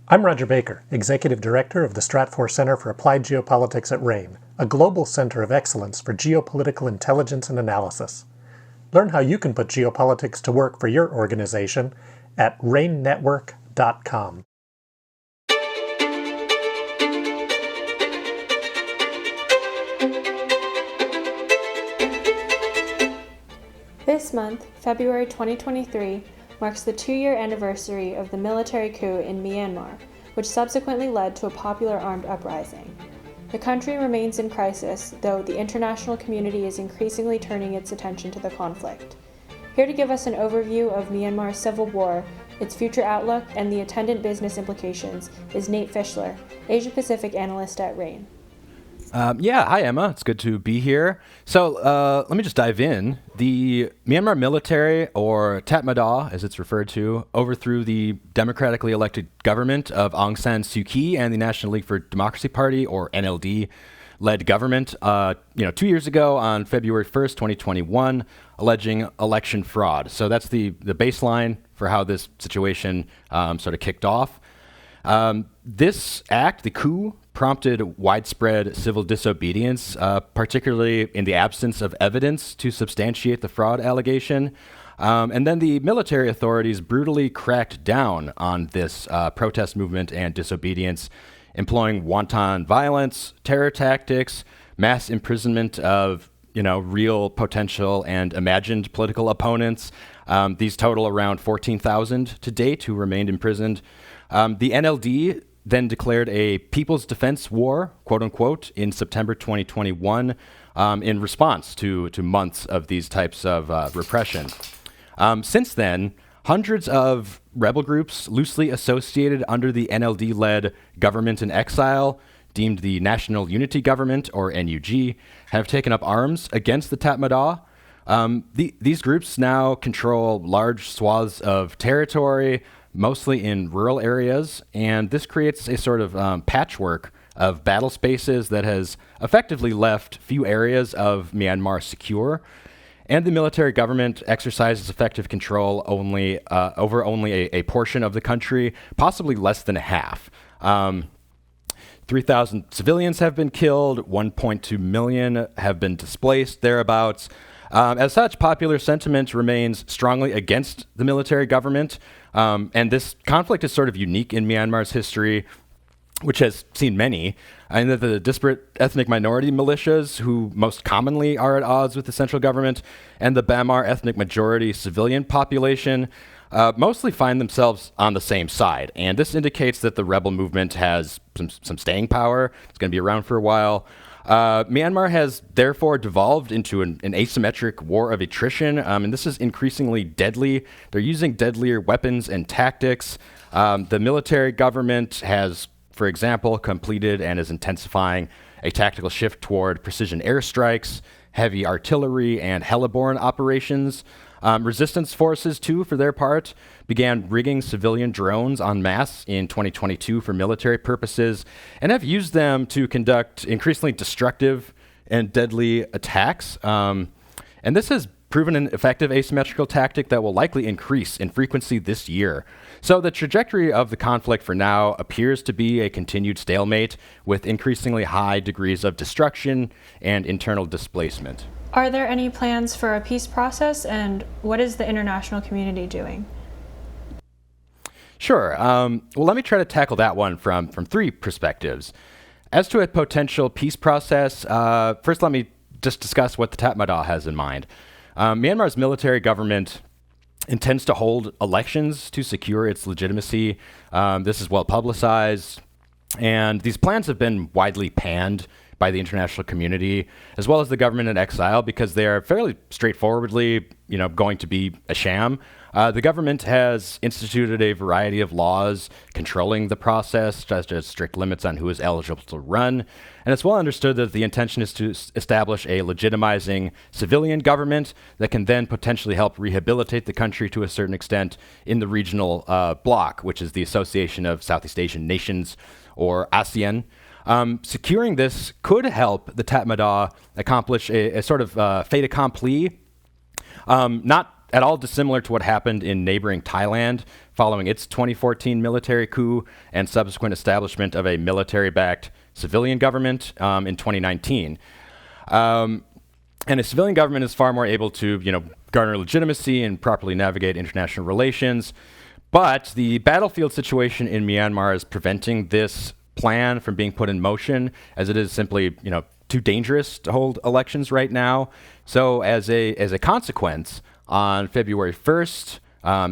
I'm Roger Baker, Executive Director of the Stratfor Center for Applied Geopolitics at RANE, a global center of excellence for geopolitical intelligence and analysis. Learn how you can put geopolitics to work for your organization at ranenetwork.com. This month, February 2023, marks the 2-year anniversary of the military coup in Myanmar, which subsequently led to a popular armed uprising. The country remains in crisis, though the international community is increasingly turning its attention to the conflict. Here to give us an overview of Myanmar's civil war, its future outlook, and the attendant business implications is Nate Fischler, Asia-Pacific Analyst at RANE. Hi Emma, it's good to be here. So let me just dive in. The Myanmar military, or Tatmadaw as it's referred to, overthrew the democratically elected government of Aung San Suu Kyi and the National League for Democracy Party, or NLD, led government 2 years ago on February 1st, 2021, alleging election fraud. So that's the baseline for how this situation sort of kicked off. This act, the coup, prompted widespread civil disobedience, particularly in the absence of evidence to substantiate the fraud allegation. And then the military authorities brutally cracked down on this protest movement and disobedience, employing wanton violence, terror tactics, mass imprisonment of real potential and imagined political opponents. These total around 14,000 to date who remained imprisoned. The NLD then declared a People's Defense War, quote unquote, in September 2021 in response to months of these types of repression. Since then, hundreds of rebel groups loosely associated under the NLD-led government in exile, deemed the National Unity Government, or NUG, have taken up arms against the Tatmadaw. These groups now control large swaths of territory, mostly in rural areas, and this creates a sort of patchwork of battle spaces that has effectively left few areas of Myanmar secure, and the military government exercises effective control over only a portion of the country, possibly less than half. 3,000 civilians have been killed, 1.2 million have been displaced, thereabouts. As such, popular sentiment remains strongly against the military government, and this conflict is sort of unique in Myanmar's history, which has seen many, and that the disparate ethnic minority militias, who most commonly are at odds with the central government, and the Bamar ethnic majority civilian population mostly find themselves on the same side. And this indicates that the rebel movement has some staying power. It's going to be around for a while. Myanmar has therefore devolved into an asymmetric war of attrition, and this is increasingly deadly. They're using deadlier weapons and tactics. The military government has, for example, completed and is intensifying a tactical shift toward precision airstrikes, heavy artillery, and heliborne operations. Resistance forces, too, for their part, began rigging civilian drones en masse in 2022 for military purposes and have used them to conduct increasingly destructive and deadly attacks. And this has proven an effective asymmetrical tactic that will likely increase in frequency this year. So the trajectory of the conflict for now appears to be a continued stalemate with increasingly high degrees of destruction and internal displacement. Are there any plans for a peace process, and what is the international community doing? Sure. Well, let me try to tackle that one from three perspectives. As to a potential peace process, first let me just discuss what the Tatmadaw has in mind. Myanmar's military government intends to hold elections to secure its legitimacy. This is well publicized, and these plans have been widely panned by the international community, as well as the government in exile, because they are fairly straightforwardly, going to be a sham. The government has instituted a variety of laws controlling the process, such as strict limits on who is eligible to run. And it's well understood that the intention is to establish a legitimizing civilian government that can then potentially help rehabilitate the country to a certain extent in the regional bloc, which is the Association of Southeast Asian Nations, or ASEAN. Securing this could help the Tatmadaw accomplish a sort of fait accompli, not at all dissimilar to what happened in neighboring Thailand following its 2014 military coup and subsequent establishment of a military-backed civilian government in 2019. And a civilian government is far more able to, garner legitimacy and properly navigate international relations. But the battlefield situation in Myanmar is preventing this plan from being put in motion, as it is simply, too dangerous to hold elections right now. So as a consequence, on February 1st,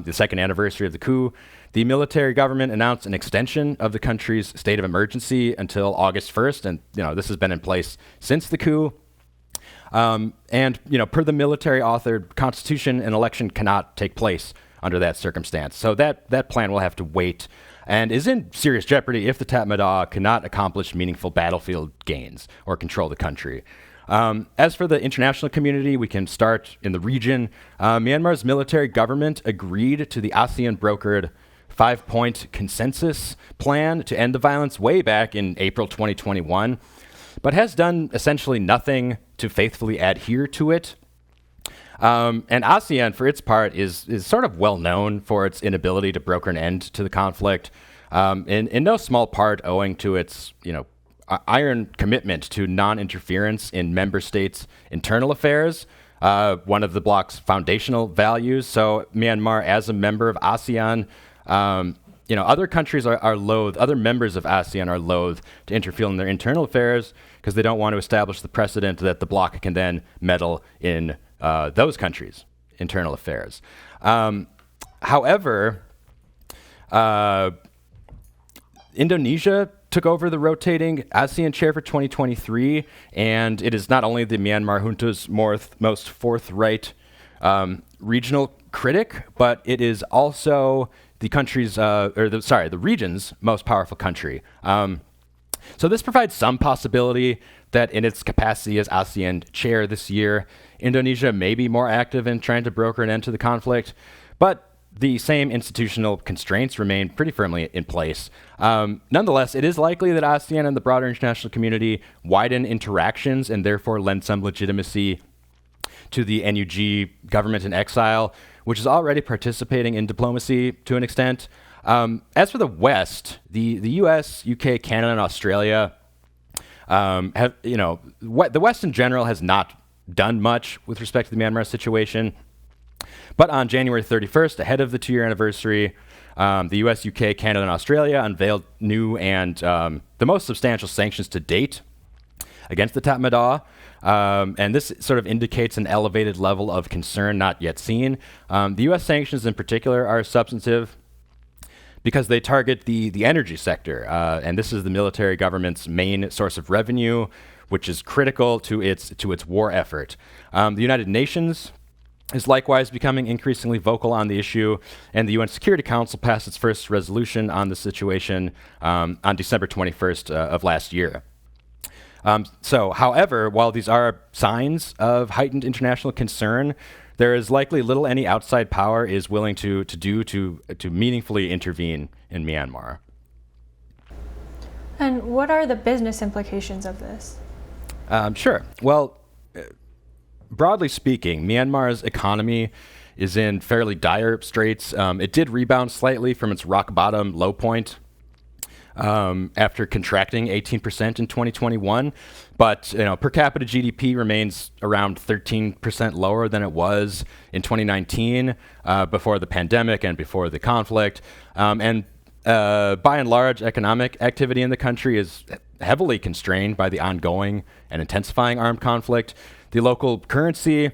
the second anniversary of the coup, the military government announced an extension of the country's state of emergency until August 1st, and this has been in place since the coup. And per the military-authored constitution, an election cannot take place under that circumstance. So that plan will have to wait and is in serious jeopardy if the Tatmadaw cannot accomplish meaningful battlefield gains or control the country. As for the international community, we can start in the region. Myanmar's military government agreed to the ASEAN-brokered 5-point consensus plan to end the violence way back in April 2021, but has done essentially nothing to faithfully adhere to it. And ASEAN, for its part, is sort of well known for its inability to broker an end to the conflict, in no small part owing to its, iron commitment to non-interference in member states' internal affairs, one of the bloc's foundational values. So Myanmar, as a member of ASEAN, other countries are loath, other members of ASEAN are loath to interfere in their internal affairs because they don't want to establish the precedent that the bloc can then meddle in those countries' internal affairs. However, Indonesia took over the rotating ASEAN chair for 2023, and it is not only the Myanmar junta's most forthright regional critic, but it is also the country's, the region's most powerful country. So this provides some possibility that in its capacity as ASEAN chair this year, Indonesia may be more active in trying to broker an end to the conflict, but the same institutional constraints remain pretty firmly in place. Nonetheless, it is likely that ASEAN and the broader international community widen interactions and therefore lend some legitimacy to the NUG government in exile, which is already participating in diplomacy to an extent. As for the West, the US, UK, Canada, and Australia the West in general has not done much with respect to the Myanmar situation. But on January 31st, ahead of the 2-year anniversary, the US, UK, Canada, and Australia unveiled new and the most substantial sanctions to date against the Tatmadaw. And this sort of indicates an elevated level of concern not yet seen. The US sanctions in particular are substantive because they target the energy sector. And this is the military government's main source of revenue, which is critical to its war effort. The United Nations is likewise becoming increasingly vocal on the issue, and the UN Security Council passed its first resolution on the situation on December 21st of last year. However, while these are signs of heightened international concern, there is likely little any outside power is willing to meaningfully intervene in Myanmar. And what are the business implications of this? Sure. Well, broadly speaking, Myanmar's economy is in fairly dire straits. It did rebound slightly from its rock bottom low point after contracting 18% in 2021, but per capita GDP remains around 13% lower than it was in 2019 before the pandemic and before the conflict. And by and large, economic activity in the country is heavily constrained by the ongoing and intensifying armed conflict. The local currency,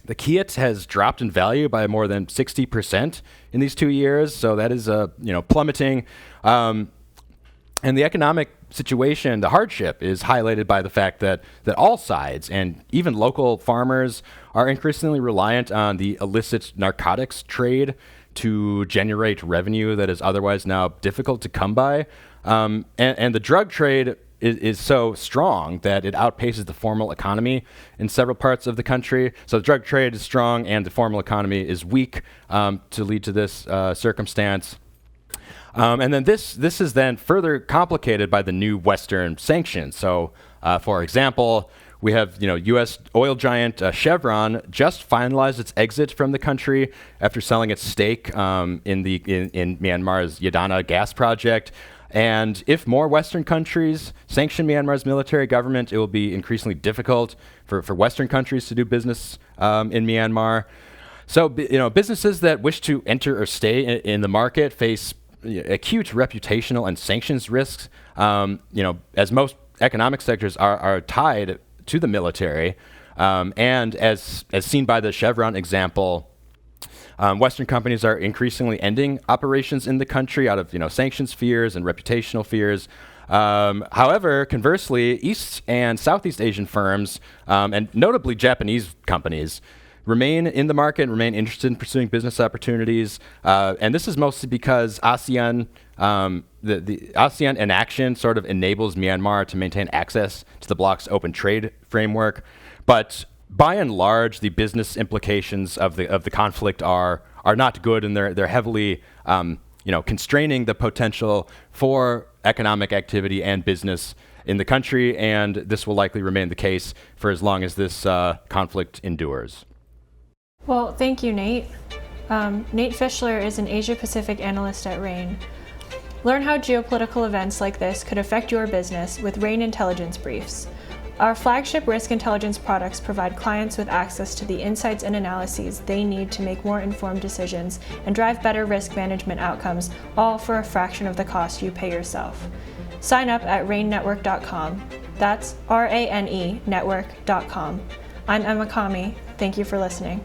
the kyat, has dropped in value by more than 60% in these 2 years, so that is plummeting. And the economic situation, the hardship, is highlighted by the fact that all sides, and even local farmers, are increasingly reliant on the illicit narcotics trade to generate revenue that is otherwise now difficult to come by. And the drug trade is so strong that it outpaces the formal economy in several parts of the country. So the drug trade is strong and the formal economy is weak to lead to this circumstance. And then this is then further complicated by the new Western sanctions. So, for example, We have, U.S. oil giant Chevron just finalized its exit from the country after selling its stake in Myanmar's Yadana gas project. And if more Western countries sanction Myanmar's military government, it will be increasingly difficult for Western countries to do business in Myanmar. So, businesses that wish to enter or stay in the market face acute reputational and sanctions risks. As most economic sectors are tied to the military, and as seen by the Chevron example, Western companies are increasingly ending operations in the country out of sanctions fears and reputational fears. However, conversely, East and Southeast Asian firms, and notably Japanese companies, remain in the market and remain interested in pursuing business opportunities. And this is mostly because ASEAN, the ASEAN inaction sort of enables Myanmar to maintain access to the bloc's open trade framework. But by and large, the business implications of the conflict are not good, and they're heavily constraining the potential for economic activity and business in the country, and this will likely remain the case for as long as this conflict endures. Well, thank you, Nate. Nate Fischler is an Asia-Pacific analyst at RANE. Learn how geopolitical events like this could affect your business with RANE Intelligence Briefs. Our flagship risk intelligence products provide clients with access to the insights and analyses they need to make more informed decisions and drive better risk management outcomes, all for a fraction of the cost you pay yourself. Sign up at ranenetwork.com. That's RANE network.com. I'm Emma Kami. Thank you for listening.